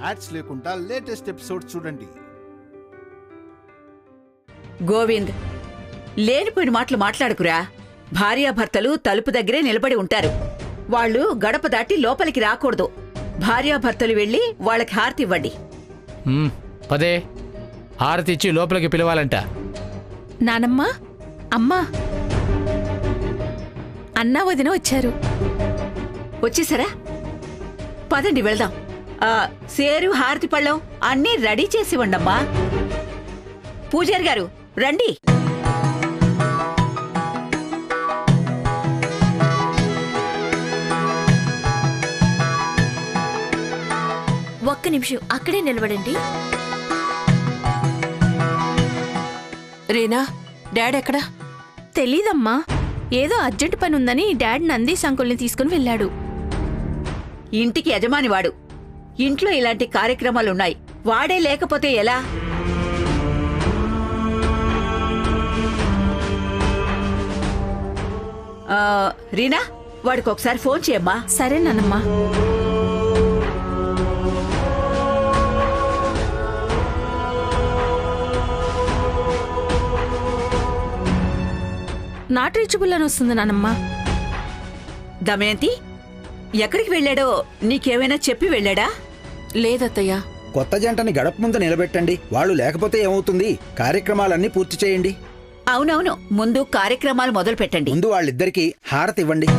Ads లేకుండా latest episode చూడండి. గోవింద్, లేనిపోయిన మాటలు మాట్లాడుకురా. భార్యాభర్తలు తలుపు దగ్గరే నిలబడి ఉంటారు. వాళ్ళు గడప దాటి లోపలికి రాకూడదు. భార్యాభర్తలు వెళ్ళి వాళ్ళకి హారతి ఇవ్వండి. పదే, హారతి ఇచ్చి లోపలికి పిలవాలంట. నానమ్మా, అమ్మా, అన్నా వదిన వచ్చారు. వచ్చేసారా? పదండి వెళ్దాం. సేరు, హారతి పళ్ళం అన్నీ రెడీ చేసివ్వండమ్మా. పూజారి గారు రండి. ఒక్క నిమిషం అక్కడే నిలబడండి. రీనా, డాడ్ ఎక్కడా? తెలీదమ్మా. ఏదో అర్జెంట్ పని ఉందని డాడ్ నందీష్ అంకుల్ని తీసుకుని వెళ్ళాడు. ఇంటికి యజమాని వాడు. ఇంట్లో ఇలాంటి కార్యక్రమాలున్నాయి. వాడే లేకపోతే ఎలా? రీనా, వాడికి ఒకసారి ఫోన్ చేయమ్మా. సరే నానమ్మా. నాట్ రీచబుల్ అని వస్తుంది నానమ్మా. దమయంతి, ఎక్కడికి వెళ్ళాడో నీకేమైనా చెప్పి వెళ్ళాడా? లేదత్తయ్యా. కొత్త జంటని గడప ముందు నిలబెట్టండి. వాళ్ళు లేకపోతే ఏమవుతుంది? కార్యక్రమాలన్నీ పూర్తి చేయండి. అవునవును, ముందు కార్యక్రమాలు మొదలు పెట్టండి. ముందు వాళ్ళిద్దరికీ హారతి ఇవ్వండి.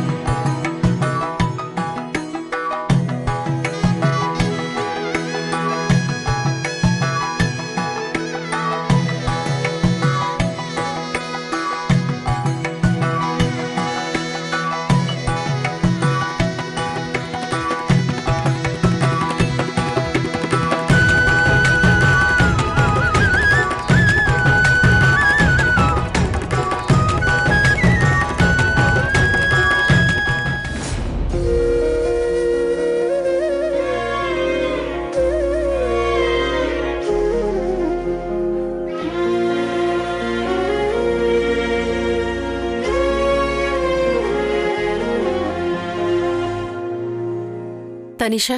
తనిషా,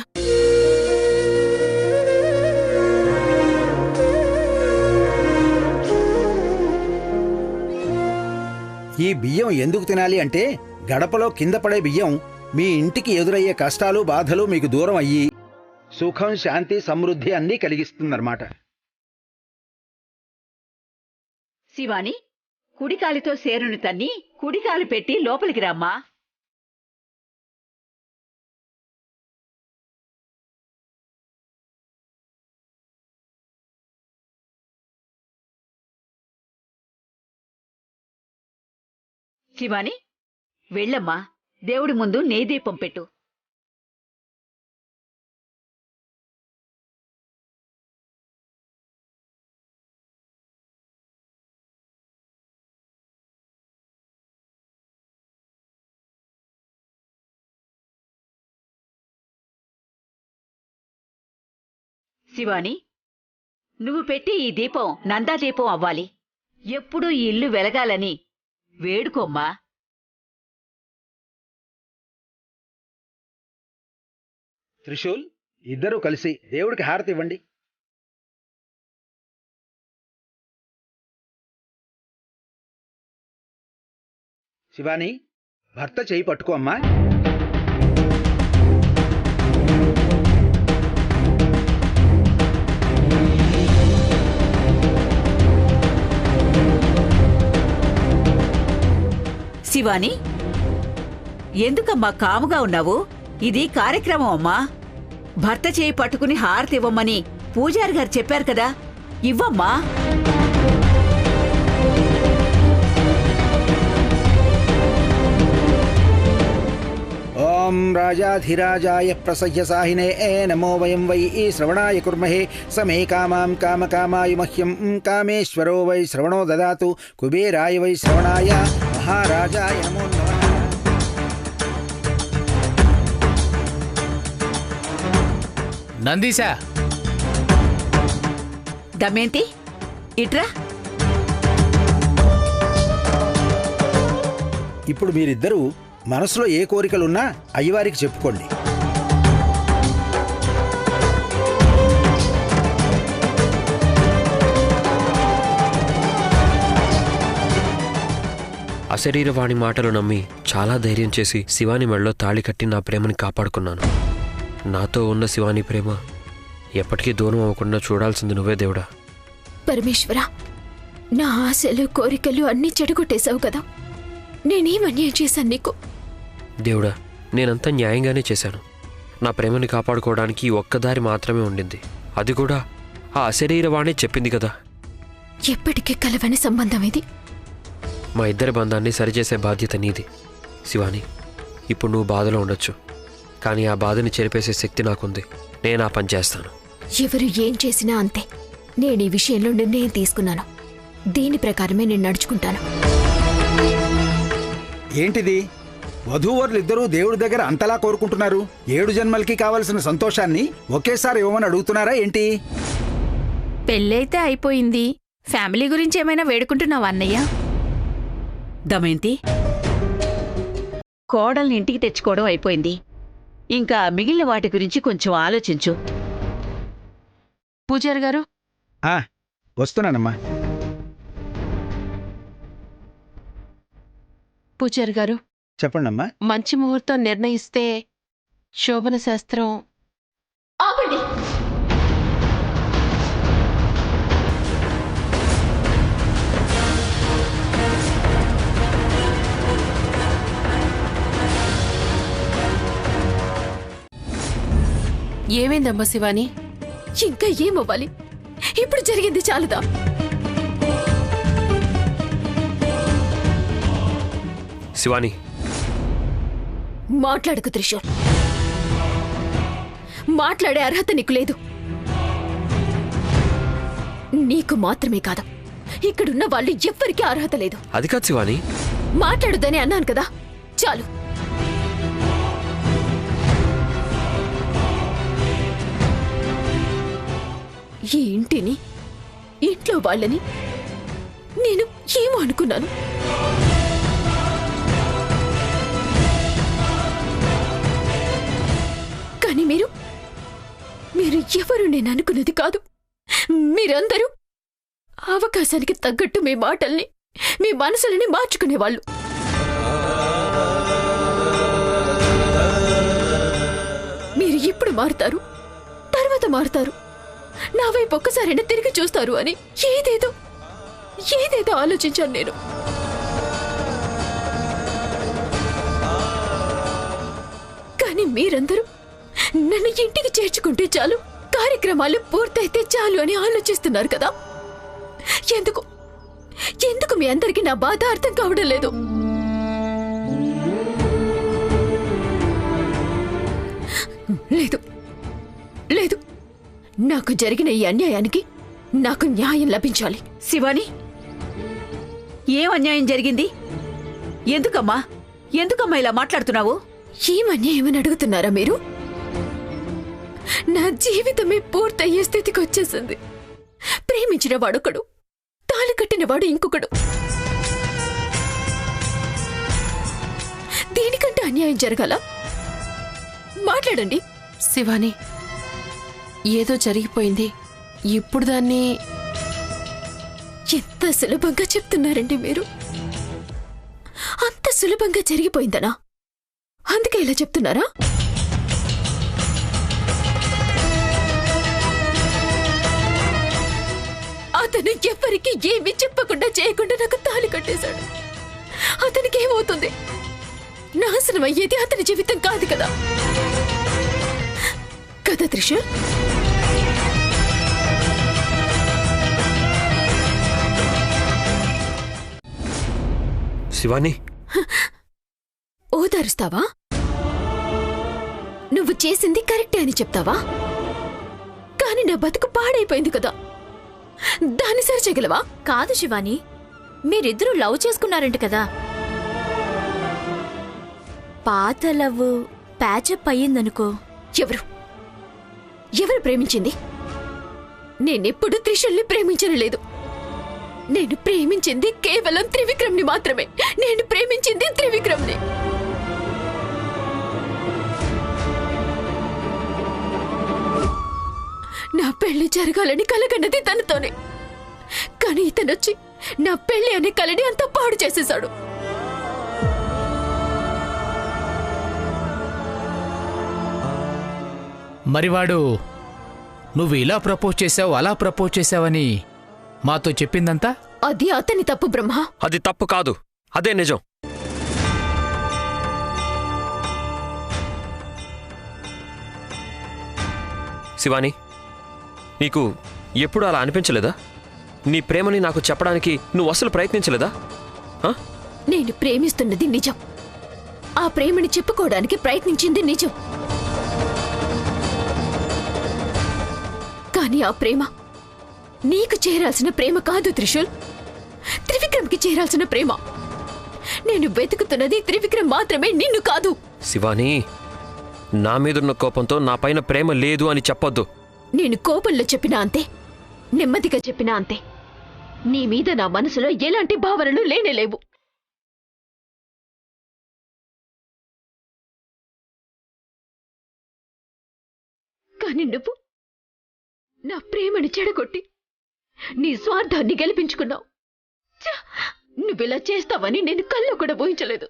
ఈ బియ్యం ఎందుకు తినాలి అంటే, గడపలో కింద పడే బియ్యం మీ ఇంటికి ఎదురయ్యే కష్టాలు బాధలు మీకు దూరం అయ్యి సుఖం, శాంతి, సమృద్ధి అన్నీ కలిగిస్తుందన్నమాట. శివాని, కుడికాలితో సేరుని తన్ని కుడికాలు పెట్టి లోపలికి రామ్మా. శివాని, వెళ్ళమ్మా. దేవుడి ముందు నెయ్యదీపం పెట్టు. శివాని, నువ్వు పెట్టి ఈ దీపం నందాదీపం అవ్వాలి. ఎప్పుడూ ఈ ఇల్లు వెలగాలని వేడుకోమ్మా. త్రిశూల్, ఇద్దరూ కలిసి దేవుడికి హారతి ఇవ్వండి. శివాని, భర్త చేయి పట్టుకో అమ్మా. శివాని, ఎందుకమ్మా కాముగా ఉన్నావు? ఇది కార్యక్రమం అమ్మా. భర్త చేయి పట్టుకుని హారతి ఇవ్వమని పూజారి గారు చెప్పారు కదా, ఇవ్వమ్మా. ఓం రాజాధిరాజాయ ప్రసహ్య సాహినే నమో వయం వై శ్రవణాయ కుర్మహే సమే కామాం కామకామాయ మహ్యం కామేశ్వరో వై శ్రవణో దదాతు కుబేరాయ వై శ్రవణాయ మహారాజాయ నమో నమః. నందీశా, దమయంతి, ఇట్రా. ఇప్పుడు మీరిద్దరూ మనసులో ఏ కోరికలున్నా అయ్యవారికి చెప్పుకోండి. అశరీరవాణి మాటలు నమ్మి చాలా ధైర్యం చేసి శివాని మెడలో తాళి కట్టి నా ప్రేమని కాపాడుకున్నాను. నాతో ఉన్న శివాని ప్రేమ ఎప్పటికీ దూరం అవ్వకుండా చూడాల్సింది నువ్వే దేవుడా. పరమేశ్వరా, నా ఆశలు కోరికలు అన్నీ చెడగొట్టేశావు కదా. నేనేం అన్యాయం చేశాను నీకు? దేవుడా, నేనంతా న్యాయంగానే చేశాను. నా ప్రేమని కాపాడుకోవడానికి ఈ ఒక్కదారి మాత్రమే ఉండింది. అది కూడా ఆ అశరీరవాణి చెప్పింది కదా. ఎప్పటికీ కలవని సంబంధం ఇది. మా ఇద్దరి బంధాన్ని సరిచేసే బాధ్యత నీది. శివాని, ఇప్పుడు నువ్వు బాధలో ఉండొచ్చు, కానీ ఆ బాధని చెరిపేసే శక్తి నాకుంది. నేను ఆ పని చేస్తాను. ఎవరు ఏం చేసినా అంతే. నేను ఈ విషయంలో నిర్ణయం తీసుకున్నాను. దీని ప్రకారమే నేను నడుచుకుంటాను. ఏంటిది? వధూవరులిద్దరూ దేవుడి దగ్గర అంతలా కోరుకుంటున్నారు. 7 జన్మలకి కావలసిన సంతోషాన్ని ఒకేసారి ఇవ్వమని అడుగుతున్నారా ఏంటి? పెళ్ళైతే అయిపోయింది. ఫ్యామిలీ గురించి ఏమైనా వేడుకుంటున్నావా అన్నయ్య? దమయంతి, కోడల్ని ఇంటికి తెచ్చుకోవడం అయిపోయింది. ఇంకా మిగిలిన వాటి గురించి కొంచెం ఆలోచించు. పూజారి గారు, వస్తున్నానమ్మా. పూజారి గారు, చెప్పండమ్మా. మంచి ముహూర్తం నిర్ణయిస్తే శోభన శాస్త్రం. ఆపండి. ఏమైందమ్మా శివాని? ఇంకా ఏమవ్వాలి? ఇప్పుడు జరిగింది చాలదా? శివాని, మాట్లాడకు త్రిశూల్. మాట్లాడే అర్హత నీకు లేదు. నీకు మాత్రమే కాదు, ఇక్కడున్న వాళ్ళు ఎవ్వరికీ అర్హత లేదు. అది కాదు శివాని. మాట్లాడుదని అన్నాను కదా, చాలు. ఈ ఇంటిని, ఇంట్లో వాళ్ళని నేను ఏమో అనుకున్నాను. కానీ మీరు ఎవరు నేను అనుకున్నది కాదు. మీరందరూ అవకాశానికి తగ్గట్టు మీ మాటల్ని, మీ మనసులని మార్చుకునేవాళ్ళు. మీరు ఇప్పుడు మారుతారు, తర్వాత మారుతారు, నా వైపు ఒక్కసారైనా తిరిగి చూస్తారు అని ఏదేదో ఆలోచించాను నేను. కానీ మీరందరూ నన్ను ఇంటికి చేర్చుకుంటే చాలు, కార్యక్రమాలు పూర్తయితే చాలు అని ఆలోచిస్తున్నారు కదా. ఎందుకు మీ అందరికీ నా బాధ అర్థం కావడం లేదు? లేదు, నాకు జరిగిన ఈ అన్యాయానికి నాకు న్యాయం లభించాలి. శివాని, ఏం అన్యాయం జరిగింది? ఎందుకమ్మా ఇలా మాట్లాడుతున్నావు? ఏం అన్యాయమని అడుగుతున్నారా మీరు? నా జీవితమే పూర్తయ్యే స్థితికి వచ్చేసింది. ప్రేమించిన వాడొకడు, తాళి కట్టినవాడు ఇంకొకడు. దీనికంటే అన్యాయం జరగాల? మాట్లాడండి. శివాని, ఏదో జరిగిపోయింది. ఇప్పుడు దాన్ని ఎంత సులభంగా చెప్తున్నారండి మీరు? అంత సులభంగా జరిగిపోయిందనా? అందుకే ఇలా చెప్తున్నారా? అతను ఎవ్వరికి ఏమీ చెప్పకుండా చేయకుండా నాకు తాళి కట్టేశాడు. అతనికి ఏమవుతుంది? నాశనం అయ్యేది అతని జీవితం కాదు కదా త్రిష? శివాని, ఓదారుస్తావా? నువ్వు చేసింది కరెక్టే అని చెప్తావా? కానీ నా బతుకు పాడైపోయింది కదా, దాన్ని సరిచేయగలవా? కాదు శివాని, మీరిద్దరూ లవ్ చేసుకున్నారంట కదా. పాత లవ్ ప్యాచప్ అయ్యిందనుకో. ఎవరు ప్రేమించింది? నేనెప్పుడు త్రిశూల్ని ప్రేమించలేదు. నేను ప్రేమించింది కేవలం త్రివిక్రమ్ని మాత్రమే. నేను ప్రేమించింది త్రివిక్రమ్ని. నా పెళ్లి జరగాలని కలగన్నది తనతోనే. కానీ ఇతనొచ్చి నా పెళ్లి అనే కలని అంతా పాడు చేసేశాడు. మరి వాడు నువ్వు ఇలా ప్రపోజ్ చేశావు అలా ప్రపోజ్ చేశావని మాతో చెప్పిందంతా? అది అతని తప్పు బ్రహ్మ. అది తప్పు కాదు, అదే నిజం. శివాని, నీకు ఎప్పుడు అలా అనిపించలేదా? నీ ప్రేమని నాకు చెప్పడానికి నువ్వు అసలు ప్రయత్నించలేదా? నేను ప్రేమిస్తున్నది నిజం. ఆ ప్రేమని చెప్పుకోవడానికి ప్రయత్నించింది నిజం. కానీ ఆ ప్రేమ నీకు చేరాల్సిన ప్రేమ కాదు త్రిశూల్. త్రివిక్రమ్కి చేరాల్సిన ప్రేమ. నేను వెతుకుతున్నది త్రివిక్రమ్ మాత్రమే, నిన్ను కాదు. శివాని, నా మీదున్న కోపంతో నా పైన ప్రేమ లేదు అని చెప్పొద్దు. నేను కోపంలో చెప్పినా అంతే, నెమ్మదిగా చెప్పినా అంతే. నీ మీద నా మనసులో ఎలాంటి భావనలు లేనేలేవు. కానీ నువ్వు నా ప్రేమని చెడగొట్టి నీ స్వార్థాన్ని గెలిపించుకున్నావు. నువ్విలా చేస్తావని నేను కల్లో కూడా ఊహించలేదు.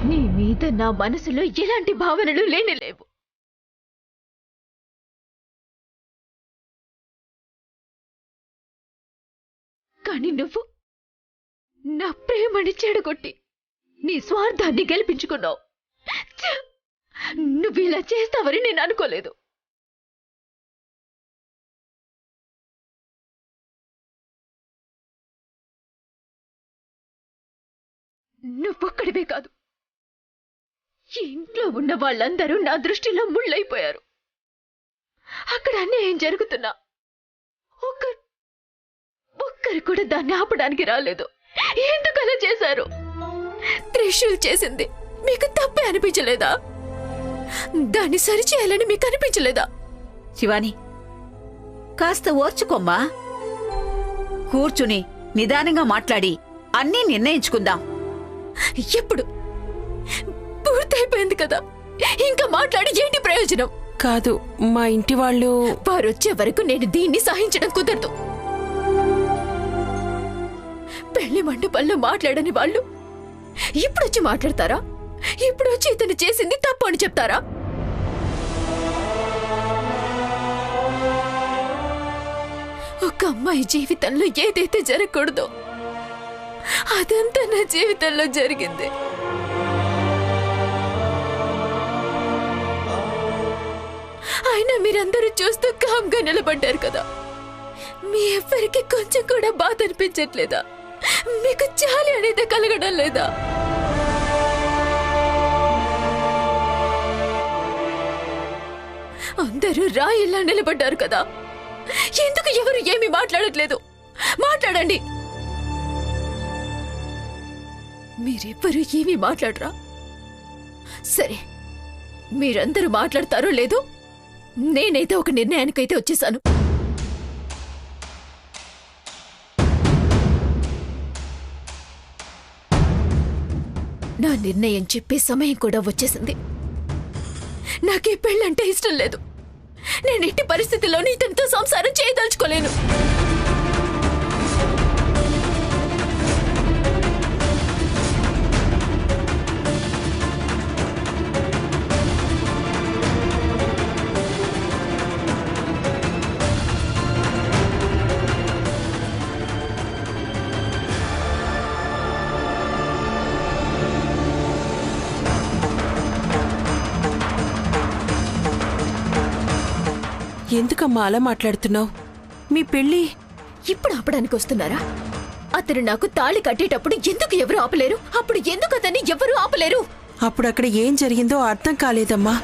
నీ మీద నా మనసులో ఎలాంటి భావనలు లేనేలేవు. కానీ నువ్వు నా ప్రేమని చెడగొట్టి నీ స్వార్థాన్ని గెలిపించుకున్నావు. నువ్వు ఇలా చేస్తావని నేను అనుకోలేదు. నువ్వొక్కడివే కాదు, ఈ ఇంట్లో ఉన్న వాళ్ళందరూ నా దృష్టిలో ముళ్ళైపోయారు. అక్కడ అన్యాయం జరుగుతున్నా ఒక్కరు కూడా దాన్ని ఆపడానికి రాలేదు. ఎందుకలా చేశారు? త్రిశూల్ చేసింది మీకు తప్పే అనిపించలేదా? దాన్ని సరిచేయాలని మీకు అనిపించలేదా? శివాని, కాస్త ఓర్చుకోమ్మా. కూర్చుని నిదానంగా మాట్లాడి అన్నీ నిర్ణయించుకుందాం. ఎప్పుడు పూర్తయిపోయింది కదా, ఇంకా మాట్లాడి ఏంటి ప్రయోజనం? కాదు, మా ఇంటి వాళ్ళు వారొచ్చే వరకు నేను దీన్ని సహించడం కుదరదు. పెళ్లి మండపంలో మాట్లాడని వాళ్ళు ఇప్పుడొచ్చి మాట్లాడతారా? ఇప్పుడొచ్చి ఇతను చేసింది తప్పు అని చెప్తారా? ఒక అమ్మాయి జీవితంలో ఏదైతే జరగకూడదో అదంతా నా జీవితంలో జరిగింది. అయినా మీరందరూ చూస్తూ కామ్గా నిలబడ్డారు కదా. మీ ఎవ్వరికి కొంచెం కూడా బాధ అనిపించట్లేదా? మీకు జాలి అనేది కలగడం లేదా? అందరూ రాయిల్లా నిలబడ్డారు కదా, ఎందుకు ఎవరు ఏమీ మాట్లాడట్లేదు? మాట్లాడండి. మీరెవ్వరూ ఏమీ మాట్లాడరా? సరే, మీరందరూ మాట్లాడతారో లేదో, నేనైతే ఒక నిర్ణయానికైతే వచ్చేసాను. నా నిర్ణయం చెప్పే సమయం కూడా వచ్చేసింది. నాకే పెళ్ళంటే ఇష్టం లేదు. నేను ఎట్టి పరిస్థితుల్లోనూ ఇతనితో సంసారం చేయదలుచుకోలేను. ఎందుకమ్మా అలా మాట్లాడుతున్నావు? మీ పెళ్ళి ఇప్పుడు ఆపడానికి వస్తున్నారా? అతను నాకు తాళి కట్టేటప్పుడు ఎందుకు ఎవరు ఆపలేరు? అప్పుడు ఎందుకు అతన్ని ఎవరు ఆపలేరు? అప్పుడు అక్కడ ఏం జరిగిందో అర్థం కాలేదమ్మా.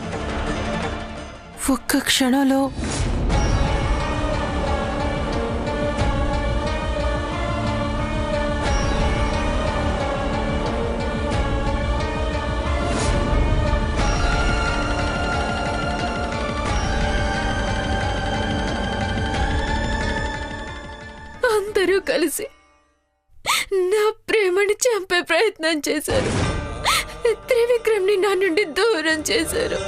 ఒక్క క్షణంలో అందరూ కలిసి నా ప్రేమని చంపే ప్రయత్నం చేశారు. త్రివిక్రమ్ని నా నుండి దూరం చేశారు.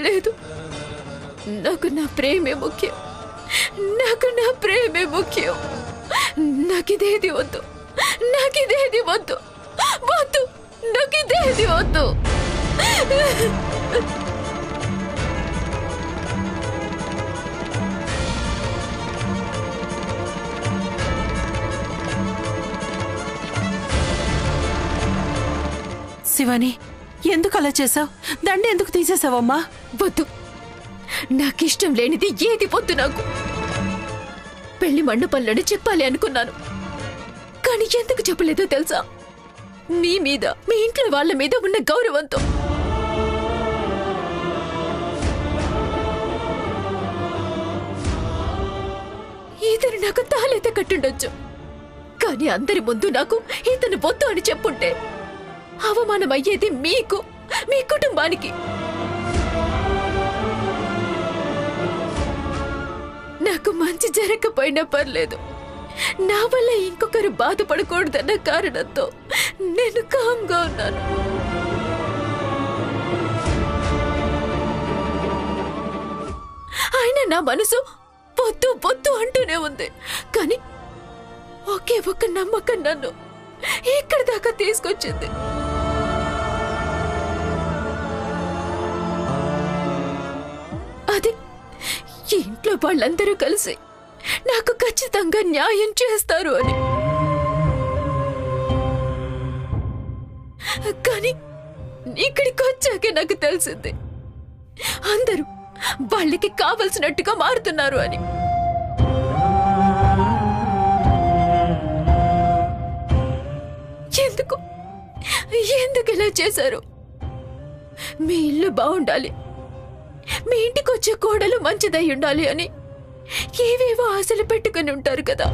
లేదు, నాకు నా ప్రేమే ముఖ్యం. నాకు నా ప్రేమే ముఖ్యం. నాకిదేది వద్దు. నాకిదేది వద్దు. వద్దు, నాకిదేది వద్దు. శివాని, ఎందుకు అలా చేసావు? దండ ఎందుకు తీసేసావమ్మా? వద్దు, నాకిష్టం లేనిది ఏది వద్దు. నాకు పెళ్లి మండపంలోనే చెప్పాలి అనుకున్నాను, కానీ ఎందుకు చెప్పలేదో తెలుసా? మీ మీద, మీ ఇంట్లో వాళ్ళ మీద ఉన్న గౌరవంతో. ఇతను నాకు తాళైతే కట్టుండొచ్చు, కానీ అందరి ముందు నాకు ఇతను వద్దు అని చెప్పుంటే అవమానం అయ్యేది మీకు, మీ కుటుంబానికి. నాకు మంచి జరగకపోయినా పర్లేదు, నా వల్ల ఇంకొకరు బాధపడకూడదన్న కారణంతో నేను కామ్గా ఉన్నాను. ఆయన నా మనసు పొద్దు పొద్దు అంటూనే ఉంది, కానీ ఒకే ఒక్క నమ్మకం నన్ను ఇక్కడి దాకా తీసుకొచ్చింది. అది ఇంట్లో వాళ్ళందరూ కలిసి నాకు ఖచ్చితంగా న్యాయం చేస్తారు అని. కానీ ఇక్కడికి వచ్చాకే నాకు తెలిసింది అందరూ వాళ్ళకి కావలసినట్టుగా మారుతున్నారు అని. ఎందుకు ఎందుకు ఇలా చేశారు? మీ ఇల్లు బాగుండాలి, మీ ఇంటికి వచ్చే కోడలు మంచిదై ఉండాలి అని ఏవేవో ఆశలు పెట్టుకుని ఉంటారు కదా.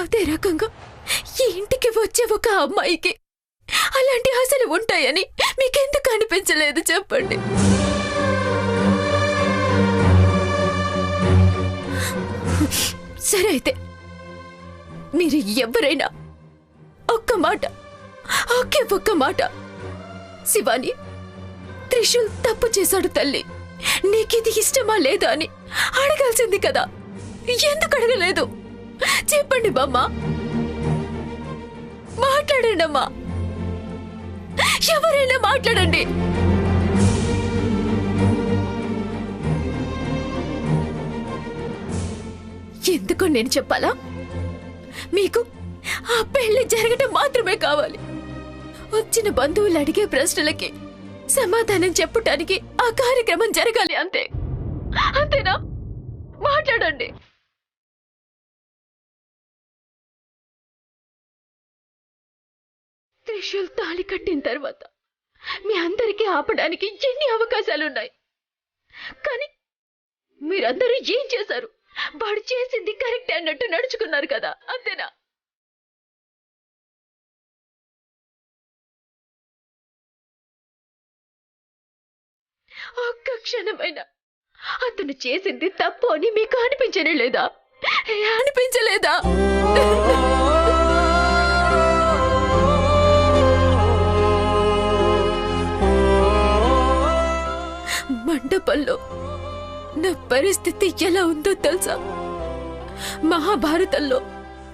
అదే రకంగా ఈ ఇంటికి వచ్చే ఒక అమ్మాయికి అలాంటి ఆశలు ఉంటాయని మీకెందుకు అనిపించలేదు చెప్పండి? సరే, అయితే మీరు ఎవరైనా ఒక్క మాట, ఒకే ఒక్క మాట, శివాని త్రిశూల్ తప్పు చేశాడు తల్లి, నీకిది ఇష్టమా లేదా అని అడగాల్సింది కదా. ఎందుకు అడగలేదు చెప్పండి బామ్మ. మాట్లాడండి అమ్మా, ఎవరైనా మాట్లాడండి. ఎందుకు నేను చెప్పాలా? మీకు ఆ పెళ్లి జరగటం మాత్రమే కావాలి. వచ్చిన బంధువులు అడిగే ప్రశ్నలకి సమాధానం చెప్పటానికి ఆ కార్యక్రమం జరగాలి, అంతే. అంతేనా? మాట్లాడండి. త్రిశూల్ తాళి కట్టిన తర్వాత మీ అందరికీ ఆపడానికి ఎన్ని అవకాశాలున్నాయి, కానీ మీరందరూ ఏం చేశారు? వాడు చేసింది కరెక్ట్ అన్నట్టు నడుచుకున్నారు కదా, అంతేనా? ఒక్క క్షణమైనా అతను చేసింది తప్పు అని మీకు అనిపించనే లేదా? అనిపించలేదా? మండపంలో నా పరిస్థితి ఎలా ఉందో తెలుసా? మహాభారతంలో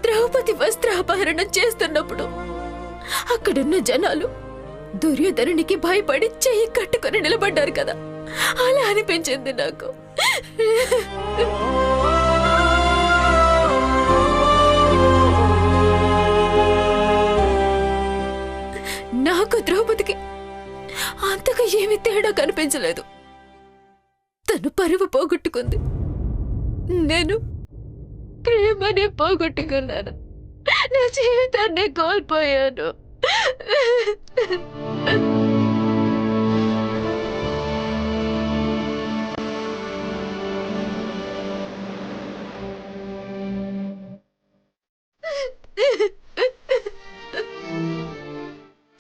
ద్రౌపది వస్త్రాపహరణం చేస్తున్నప్పుడు అక్కడున్న జనాలు దుర్యోధనునికి భయపడి చెయ్యి కట్టుకొని నిలబడ్డారు కదా, అలా అనిపించింది నాకు. నాకు ద్రౌపదికి అంతగా ఏమీ తేడా కనిపించలేదు. తను పరువు పోగొట్టుకుంది, నేను ప్రేమనే పోగొట్టుకున్నాను, నా జీవితాన్ని కోల్పోయాను.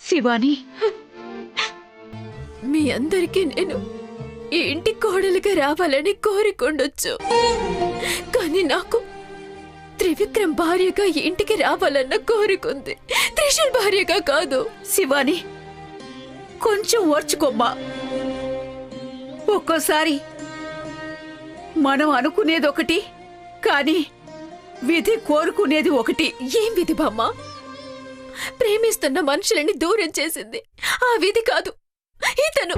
శివాని, మీ అందరికీ నేను ఈ ఇంటి కోడలుగా రావాలని కోరికొండొచ్చు, కానీ నాకు త్రివిక్రమ్ భార్యగా ఈ ఇంటికి రావాలన్న కోరికుంది, త్రిశూల్ భార్యగా కాదు. శివాని కొంచెం ఓర్చుకోమ్మా. ఒక్కోసారి మనం అనుకునేది ఒకటి, కానీ విధి కోరుకునేది ఒకటి. ఏం విధి బామ్మ? ప్రేమిస్తున్న మనుషులని దూరం చేసింది ఆ విధి కాదు, ఇతను.